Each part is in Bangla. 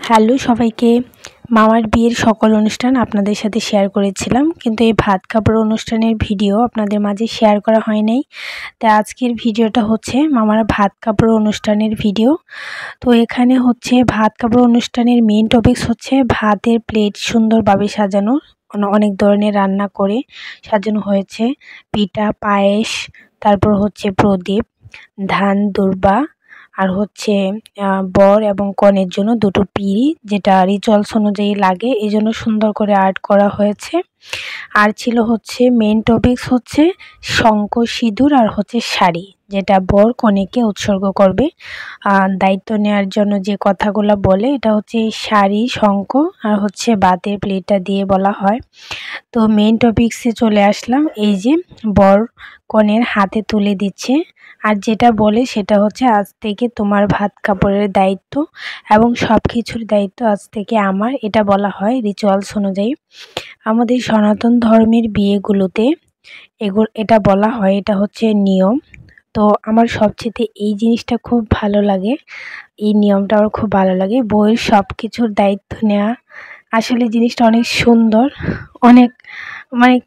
হ্যালো সবাইকে। মামার বিয়ের সকল অনুষ্ঠান আপনাদের সাথে শেয়ার করেছিলাম, কিন্তু এই ভাত কাপড় অনুষ্ঠানের ভিডিও আপনাদের মাঝে শেয়ার করা হয় নাই। তাই আজকের ভিডিওটা হচ্ছে মামার ভাত কাপড় অনুষ্ঠানের ভিডিও। তো এখানে হচ্ছে ভাত কাপড় অনুষ্ঠানের মেইন টপিকস হচ্ছে ভাতের প্লেট সুন্দরভাবে সাজানো, অনেক ধরনের রান্না করে সাজানো হয়েছে। পিঠা, পায়েস, তারপর হচ্ছে প্রদীপ, ধান দুর্বা, আর হচ্ছে বর এবং কনের জন্য দুটো পিঁড়ি, যেটা রিচুয়ালস অনুযায়ী লাগে, এই জন্য সুন্দর করে আর্ট করা হয়েছে। আর ছিল হচ্ছে মেন টপিকস হচ্ছে শঙ্খ, সিঁদুর আর হচ্ছে শাড়ি, যেটা বর কনেকে উৎসর্গ করবে। দায়িত্ব নেওয়ার জন্য যে কথাগুলো বলে এটা হচ্ছে এই শাড়ি, শঙ্খ আর হচ্ছে ভাতের প্লেটটা দিয়ে বলা হয়। তো মেইন টপিকসে চলে আসলাম। এই যে বর কনের হাতে তুলে দিচ্ছে, আর যেটা বলে সেটা হচ্ছে আজ থেকে তোমার ভাত কাপড়ের দায়িত্ব এবং সব কিছুর দায়িত্ব আজ থেকে আমার, এটা বলা হয় রিচুয়ালস অনুযায়ী। আমাদের সনাতন ধর্মের বিয়েগুলোতে এটা বলা হয়, এটা হচ্ছে নিয়ম। তো আমার সবচেয়ে এই জিনিসটা খুব ভালো লাগে, এই নিয়মটা আমার খুব ভালো লাগে। বউয়ের সব কিছুর দায়িত্ব নেওয়া, আসলে জিনিসটা অনেক সুন্দর, অনেক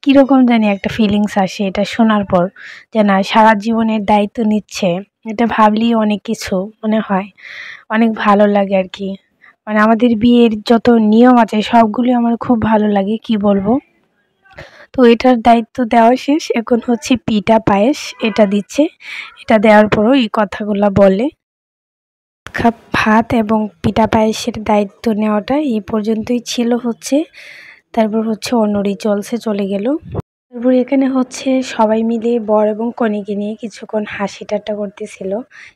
কীরকম জানি একটা ফিলিংস আসে এটা শোনার পর, যে না সারা জীবনের দায়িত্ব নিচ্ছে। এটা ভাবলেই অনেক কিছু মনে হয়, অনেক ভালো লাগে আর কি। আমাদের বিয়ের যত নিয়ম আছে সবগুলি আমার খুব ভালো লাগে, কি বলবো। তো এটার দায়িত্ব দেওয়া শেষ, এখন হচ্ছে পিঠা পায়েস এটা দিচ্ছে। এটা দেওয়ার পরও এই কথাগুলো বলে। ভাত এবং পিঠা পায়েসের দায়িত্ব নেওয়াটা এই পর্যন্তই ছিল হচ্ছে। তারপর হচ্ছে অন্য রিচুয়ালসে চলে গেল। তারপর এখানে হচ্ছে সবাই মিলে বর এবং কনেকে নিয়ে কিছুক্ষণ হাসি ঠাট্টা করতেছিল,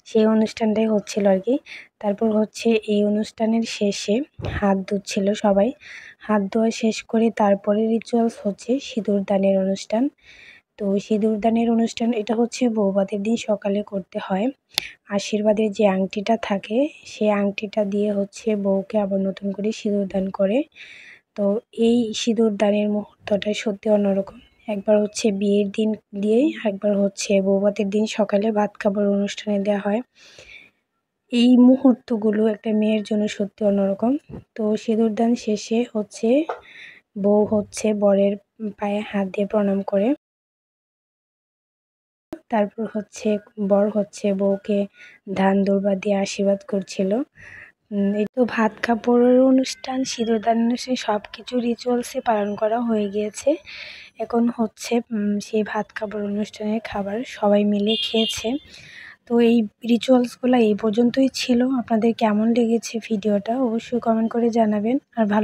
সেই অনুষ্ঠানটাই হচ্ছিল আর কি। তারপর হচ্ছে এই অনুষ্ঠানের শেষে হাত ধুচ্ছিল সবাই। হাত ধোয়া শেষ করে তারপরে রিচুয়ালস হচ্ছে সিঁদুর দানের অনুষ্ঠান। তো সিঁদুর দানের অনুষ্ঠান এটা হচ্ছে বৌভাতের দিন সকালে করতে হয়। আশীর্বাদের যে আংটিটা থাকে সেই আংটিটা দিয়ে হচ্ছে বউকে আবার নতুন করে সিঁদুর দান করে। তো এই সিঁদুর দানের মুহূর্তটা সত্যি অন্যরকম। একবার হচ্ছে বিয়ের দিন দিয়ে, একবার হচ্ছে বৌভাতের দিন সকালে ভাত কাপড় অনুষ্ঠানে দেওয়া হয়। এই মুহূর্তগুলো একটা মেয়ের জন্য সত্যি অন্যরকম। তো সিঁদুর দান শেষে হচ্ছে বউ হচ্ছে বরের পায়ে হাত দিয়ে প্রণাম করে। তারপর হচ্ছে বর হচ্ছে বউকে ধান দুর্বা দিয়ে আশীর্বাদ করছিল। এই তো ভাত কাপড়ের অনুষ্ঠান, সিঁদুরদান অনুষ্ঠান সব কিছু রিচুয়ালসে পালন করা হয়ে গিয়েছে। এখন হচ্ছে সেই ভাত কাপড় অনুষ্ঠানের খাবার সবাই মিলে খেয়েছে। তো এই রিচুয়ালসগুলো এই পর্যন্তই ছিল। আপনাদের কেমন লেগেছে ভিডিওটা অবশ্যই কমেন্ট করে জানাবেন। আর ভালো